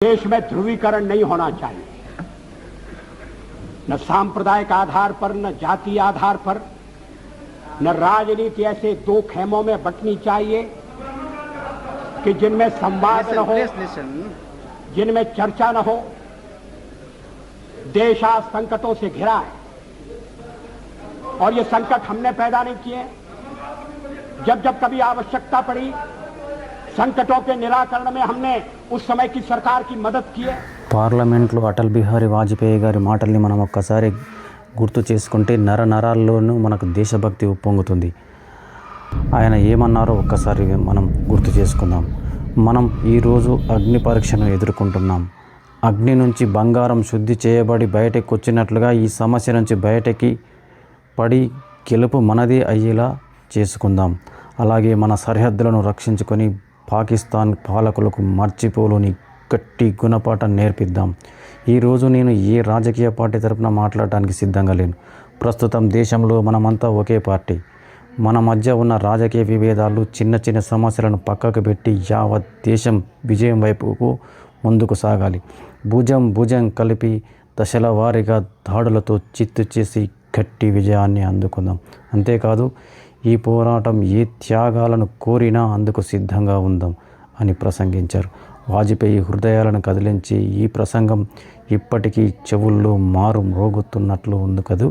देश में ध्रुवीकरण नहीं होना चाहिए, न सांप्रदायिक आधार पर, न जातीय आधार पर, न राजनीति ऐसे दो खेमों में बंटनी चाहिए कि जिनमें संवाद न हो, जिनमें चर्चा न हो। देश आज संकटों से घिरा है और ये संकट हमने पैदा नहीं किए। जब जब कभी आवश्यकता पड़ी, संकटों के निराकरण में हमने उस समय की सरकार की मदद की है। పార్లమెంట్లో అటల్ బిహారీ వాజ్పేయి గారి మాటల్ని మనం ఒక్కసారి గుర్తు చేసుకుంటే నరాల్లోనూ మనకు దేశభక్తి ఉప్పొంగుతుంది. ఆయన ఏమన్నారో ఒక్కసారి మనం గుర్తు చేసుకుందాం. మనం ఈరోజు అగ్ని పరీక్షను ఎదుర్కొంటున్నాం. అగ్ని నుంచి బంగారం శుద్ధి చేయబడి బయటకు వచ్చినట్లుగా ఈ సమస్య నుంచి బయటకి పడి గెలుపు మనదే అయ్యేలా చేసుకుందాం. అలాగే మన సరిహద్దులను రక్షించుకొని పాకిస్తాన్ పాలకులకు మర్చిపోలోని గట్టి గుణపాఠం నేర్పిద్దాం. ఈరోజు నేను ఏ రాజకీయ పార్టీ తరపున మాట్లాడటానికి సిద్ధంగా లేను. ప్రస్తుతం దేశంలో మనమంతా ఒకే పార్టీ. మన మధ్య ఉన్న రాజకీయ విభేదాలు, చిన్న చిన్న సమస్యలను పక్కకు పెట్టి యావత్ దేశం విజయం వైపుకు ముందుకు సాగాలి. భుజం కలిపి దశల వారీగా దాడులతో చిత్తు చేసి గట్టి విజయాన్ని అందుకుందాం. అంతేకాదు, ఈ పోరాటం ఏ త్యాగాలను కోరినా అందుకు సిద్ధంగా ఉందాం అని ప్రసంగించారు. వాజ్పేయి హృదయాలను కదిలించి ఈ ప్రసంగం ఇప్పటికీ చెవుల్లో మారు మ్రోగుతున్నట్లు ఉంది కదూ.